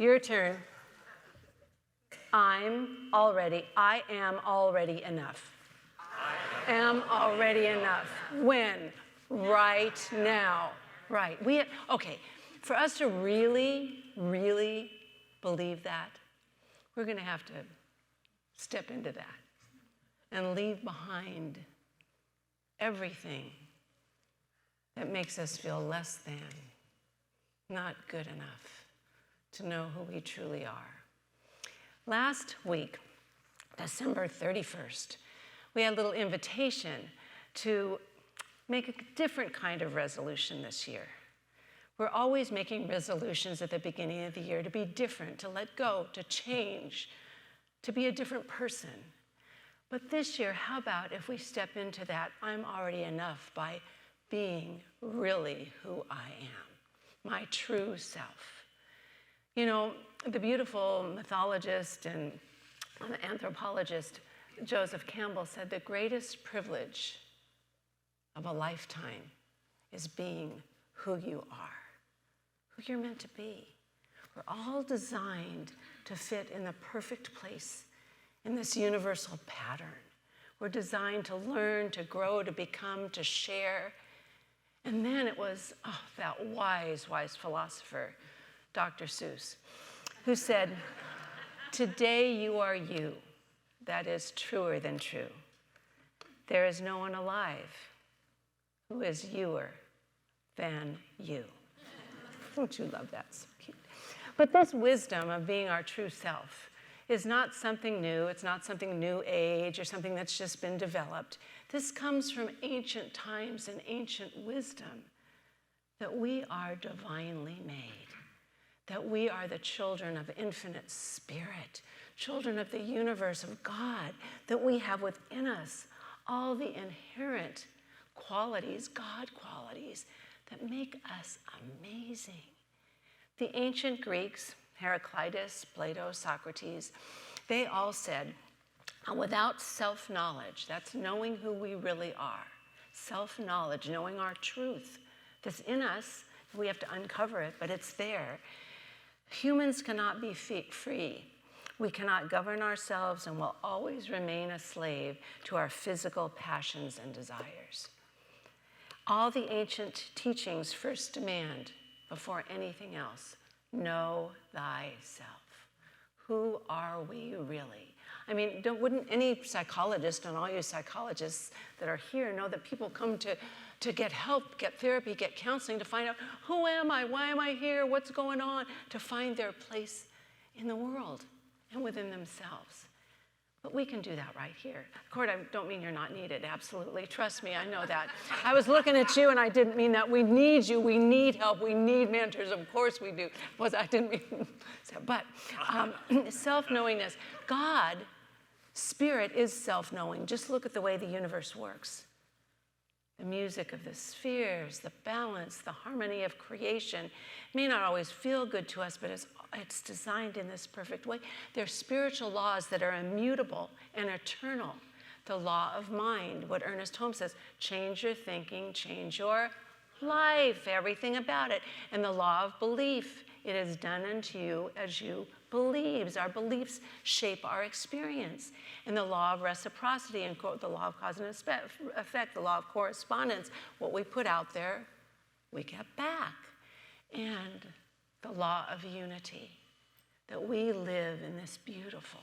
Your turn. I am already enough. Am already enough. When? Right now. Right. Okay, for us to really, really believe that, we're going to have to step into that and leave behind everything that makes us feel less than, not good enough to know who we truly are. Last week, December 31st, we had a little invitation to make a different kind of resolution this year. We're always making resolutions at the beginning of the year to be different, to let go, to change, to be a different person. But this year, how about if we step into that I'm already enough by being really who I am, my true self. You know, the beautiful mythologist and anthropologist Joseph Campbell said the greatest privilege of a lifetime is being who you are, who you're meant to be. We're all designed to fit in the perfect place in this universal pattern. We're designed to learn, to grow, to become, to share. And then it was that wise philosopher, Dr. Seuss, who said, "Today you are you. That is truer than true. There is no one alive who is youer than you." Don't you love that? So cute. But this wisdom of being our true self is not something new. It's not something new age or something that's just been developed. This comes from ancient times and ancient wisdom, that we are divinely made, that we are the children of infinite spirit, children of the universe of God, that we have within us all the inherent qualities, God qualities, that make us amazing. The ancient Greeks, Heraclitus, Plato, Socrates, they all said, without self-knowledge, that's knowing who we really are, self-knowledge, knowing our truth that's in us, we have to uncover it, but it's there. Humans cannot be free. We cannot govern ourselves and will always remain a slave to our physical passions and desires. All the ancient teachings first demand, before anything else, know thyself. Who are we really? I mean, wouldn't any psychologist, and all you psychologists that are here, know that people come to get help, get therapy, get counseling, to find out, who am I? Why am I here? What's going on? To find their place in the world and within themselves. But we can do that right here. Cord, I don't mean you're not needed, absolutely. Trust me, I know that. I was looking at you and I didn't mean that. We need you, we need help, we need mentors, of course we do. I didn't mean that. But self-knowingness, God, spirit is self-knowing. Just look at the way the universe works. The music of the spheres, the balance, the harmony of creation may not always feel good to us, but it's designed in this perfect way. There are spiritual laws that are immutable and eternal. The law of mind, what Ernest Holmes says, change your thinking, change your life, everything about it. And the law of belief, it is done unto you as you believe. Our beliefs shape our experience. And the law of reciprocity, and the law of cause and effect, the law of correspondence, what we put out there, we get back. And the law of unity, that we live in this beautiful,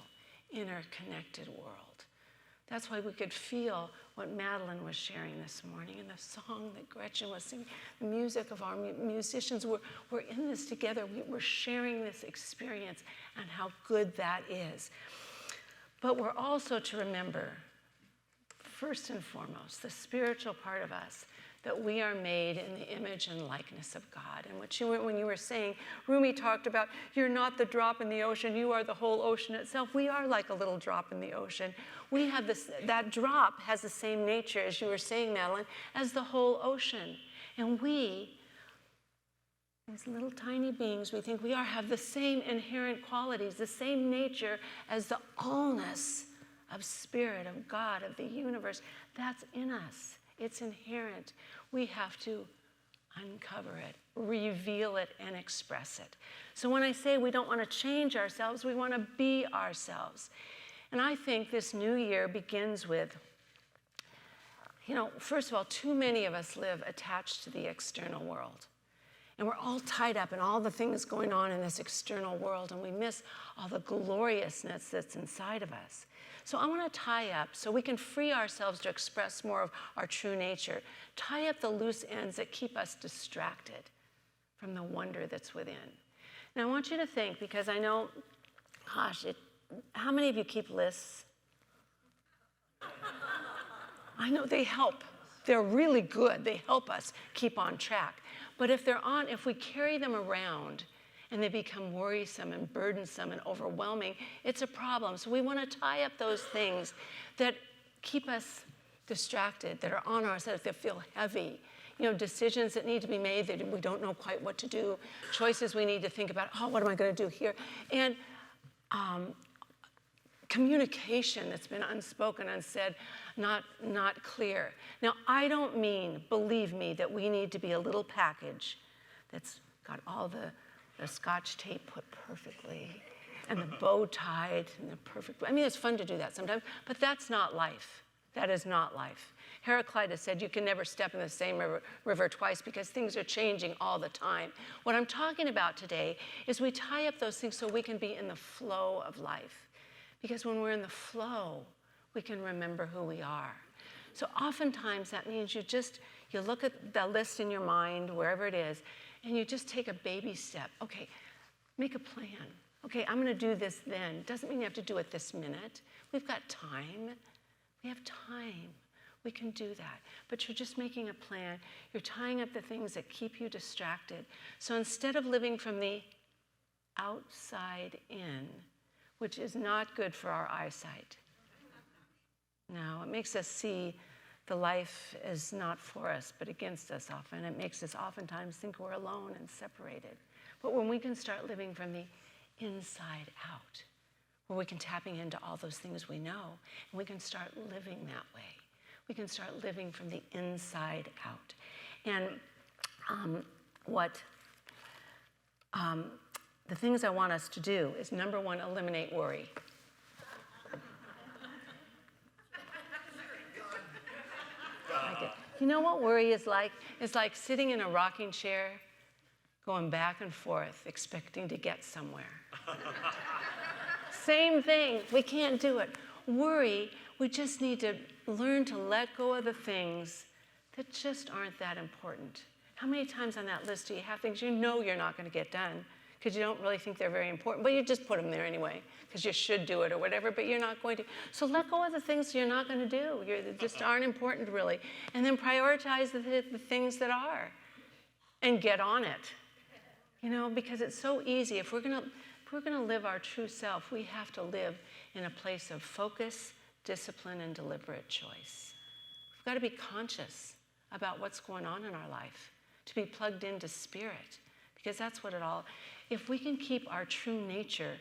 interconnected world. That's why we could feel what Madeline was sharing this morning, and the song that Gretchen was singing, the music of our musicians. We're in this together. We're sharing this experience and how good that is. But we're also to remember, first and foremost, the spiritual part of us, that we are made in the image and likeness of God. And when you were saying, Rumi talked about, you're not the drop in the ocean, you are the whole ocean itself. We are like a little drop in the ocean. We have that drop has the same nature, as you were saying, Madeline, as the whole ocean. And we, these little tiny beings, we think we have the same inherent qualities, the same nature as the allness of spirit, of God, of the universe. That's in us. It's inherent. We have to uncover it, reveal it, and express it. So when I say we don't want to change ourselves, we want to be ourselves. And I think this new year begins with, first of all, too many of us live attached to the external world. And we're all tied up in all the things going on in this external world, and we miss all the gloriousness that's inside of us. So I want to tie up so we can free ourselves to express more of our true nature. Tie up the loose ends that keep us distracted from the wonder that's within. Now I want you to think, because I know, how many of you keep lists? I know they help. They're really good. They help us keep on track. But if we carry them around and they become worrisome and burdensome and overwhelming, it's a problem. So we want to tie up those things that keep us distracted, that are on our side, that feel heavy. Decisions that need to be made that we don't know quite what to do, choices we need to think about, what am I going to do here? And communication that's been unspoken, unsaid, not clear. Now, I don't mean, believe me, that we need to be a little package that's got all the Scotch tape put perfectly and the bow tied and the perfect. I mean, it's fun to do that sometimes, but that's not life. That is not life. Heraclitus said you can never step in the same river twice because things are changing all the time. What I'm talking about today is we tie up those things so we can be in the flow of life. Because when we're in the flow, we can remember who we are. So oftentimes that means you look at the list in your mind, wherever it is, and you just take a baby step. Okay, make a plan. Okay, I'm going to do this then. Doesn't mean you have to do it this minute. We've got time. We have time. We can do that. But you're just making a plan. You're tying up the things that keep you distracted. So instead of living from the outside in, which is not good for our eyesight. No, it makes us see the life as not for us, but against us often. It makes us oftentimes think we're alone and separated. But when we can start living from the inside out, where we can tapping into all those things we know, and we can start living that way. We can start living from the inside out. And the things I want us to do is, number one, eliminate worry. You know what worry is like? It's like sitting in a rocking chair, going back and forth, expecting to get somewhere. Same thing, we can't do it. Worry, we just need to learn to let go of the things that just aren't that important. How many times on that list do you have things you know you're not going to get done because you don't really think they're very important, but you just put them there anyway because you should do it or whatever, but you're not going to. So let go of the things you're not going to do. They just aren't important really. And then prioritize the things that are and get on it. Because it's so easy. If we're going to live our true self, we have to live in a place of focus, discipline, and deliberate choice. We've got to be conscious about what's going on in our life, to be plugged into spirit, because that's what it all. If we can keep our true nature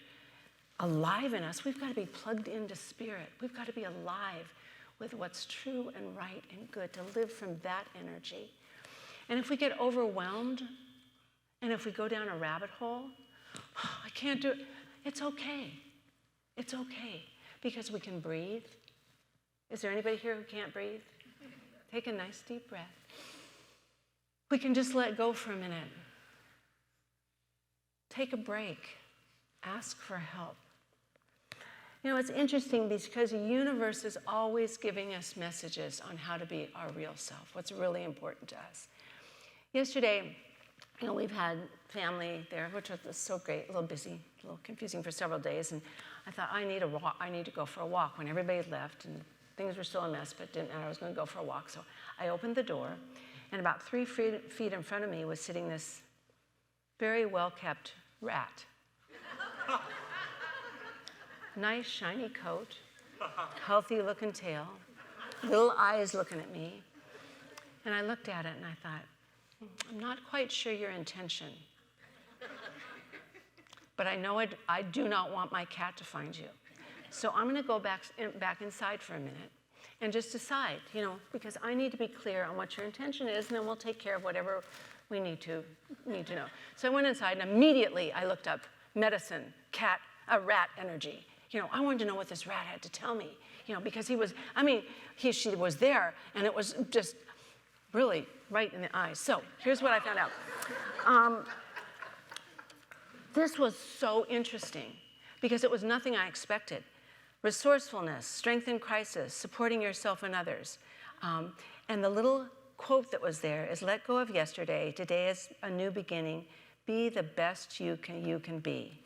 alive in us, we've got to be plugged into spirit. We've got to be alive with what's true and right and good, to live from that energy. And if we get overwhelmed, and if we go down a rabbit hole, I can't do it, it's okay. It's okay, because we can breathe. Is there anybody here who can't breathe? Take a nice deep breath. We can just let go for a minute. Take a break. Ask for help. It's interesting because the universe is always giving us messages on how to be our real self, what's really important to us. Yesterday, we've had family there, which was so great, a little busy, a little confusing for several days, and I thought, I need to go for a walk when everybody had left, and things were still a mess, but didn't matter, I was going to go for a walk. So I opened the door, and about 3 feet in front of me was sitting this very well-kept rat. Nice, shiny coat, healthy-looking tail, little eyes looking at me. And I looked at it, and I thought, I'm not quite sure your intention. But I know I do not want my cat to find you. So I'm going to go back inside for a minute, and just decide, because I need to be clear on what your intention is, and then we'll take care of whatever we need to know. So I went inside, and immediately I looked up medicine, rat energy. I wanted to know what this rat had to tell me, because she was there, and it was just really right in the eyes. So here's what I found out. This was so interesting because it was nothing I expected. Resourcefulness, strength in crisis, supporting yourself and others. And the little quote that was there is, let go of yesterday. Today is a new beginning. Be the best you can be.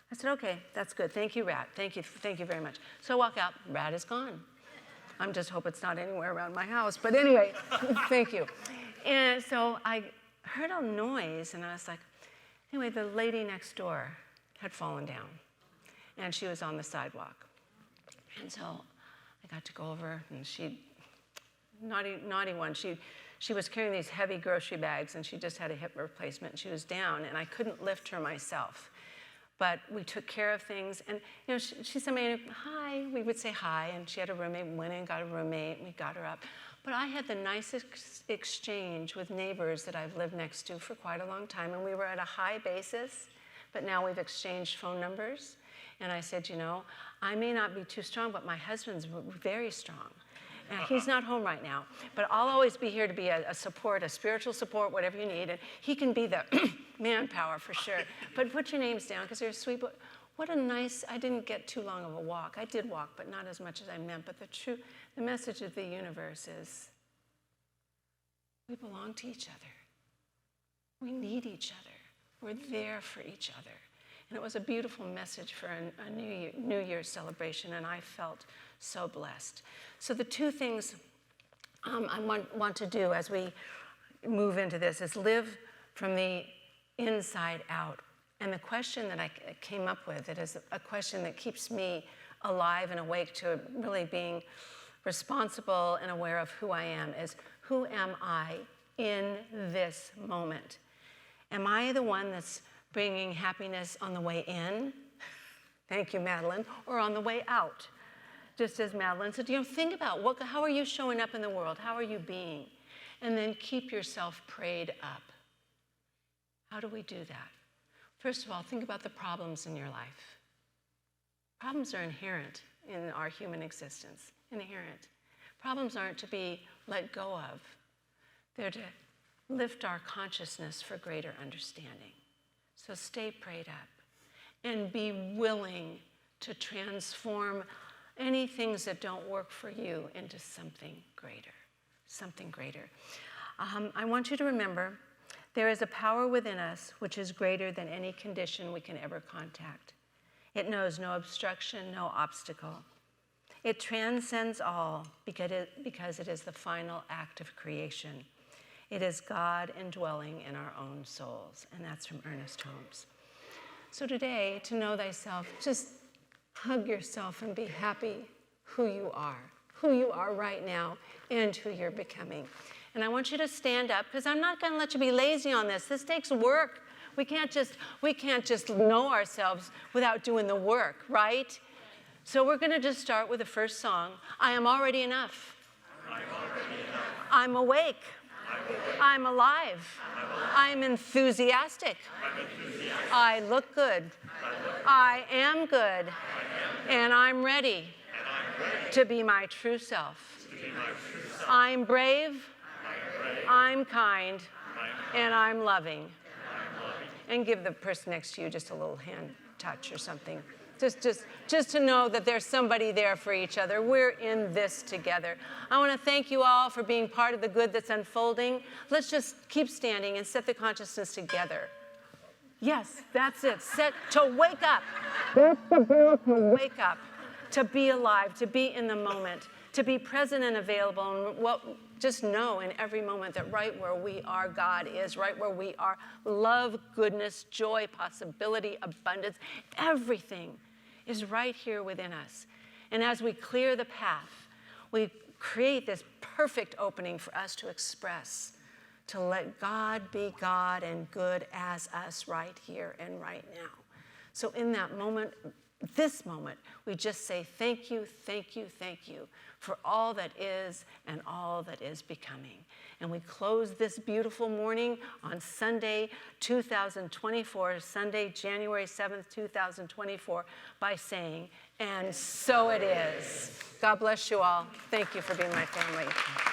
I said, okay, that's good. Thank you, Rat. Thank you very much. So I walk out, Rat is gone. I just hope it's not anywhere around my house. But anyway, thank you. And so I heard a noise, and I was like, anyway, the lady next door had fallen down, and she was on the sidewalk. And so I got to go over, and naughty one, she was carrying these heavy grocery bags, and she just had a hip replacement, and she was down, and I couldn't lift her myself. But we took care of things, and she said, hi, we would say hi, and she had a roommate, went in and got a roommate, and we got her up. But I had the nicest exchange with neighbors that I've lived next to for quite a long time, and we were at a high basis, but now we've exchanged phone numbers. And I said, I may not be too strong, but my husband's very strong. And he's not home right now, but I'll always be here to be a support, a spiritual support, whatever you need. And he can be the manpower for sure. But put your names down, because they're sweet. But what a nice, I didn't get too long of a walk. I did walk, but not as much as I meant. But the message of the universe is we belong to each other. We need each other. We're there for each other. And it was a beautiful message for a New Year's celebration, and I felt so blessed. So the two things I want to do as we move into this is live from the inside out. And the question that I came up with, it is a question that keeps me alive and awake to really being responsible and aware of who I am, is who am I in this moment? Am I the one that's bringing happiness on the way in? Thank you, Madeline. Or on the way out? Just as Madeline said, think about how are you showing up in the world? How are you being? And then keep yourself prayed up. How do we do that? First of all, think about the problems in your life. Problems are inherent in our human existence, inherent. Problems aren't to be let go of. They're to lift our consciousness for greater understanding. So stay prayed up and be willing to transform any things that don't work for you into something greater, something greater. I want you to remember there is a power within us which is greater than any condition we can ever contact. It knows no obstruction, no obstacle. It transcends all because it is the final act of creation. It is God indwelling in our own souls. And that's from Ernest Holmes. So today, to know thyself, just hug yourself and be happy who you are right now, and who you're becoming. And I want you to stand up, because I'm not going to let you be lazy on this. This takes work. We can't just know ourselves without doing the work, right? So we're going to just start with the first song. I am already enough. I'm awake. I'm alive. I'm enthusiastic. I look good. I am good. And I'm ready to be my true self. I'm brave. I'm kind. And I'm loving. And give the person next to you just a little hand touch or something. Just to know that there's somebody there for each other. We're in this together. I want to thank you all for being part of the good that's unfolding. Let's just keep standing and set the consciousness together. Yes, that's it. To wake up. That's the goal, to wake up. To be alive, to be in the moment, to be present and available, and just know in every moment that right where we are, God is. Right where we are, love, goodness, joy, possibility, abundance, everything is right here within us. And as we clear the path, we create this perfect opening for us to express, to let God be God and good as us right here and right now. So in that moment, this moment, we just say thank you, thank you, thank you for all that is and all that is becoming. And we close this beautiful morning on Sunday, 2024, Sunday, January 7th, 2024, by saying, and so it is. God bless you all. Thank you for being my family.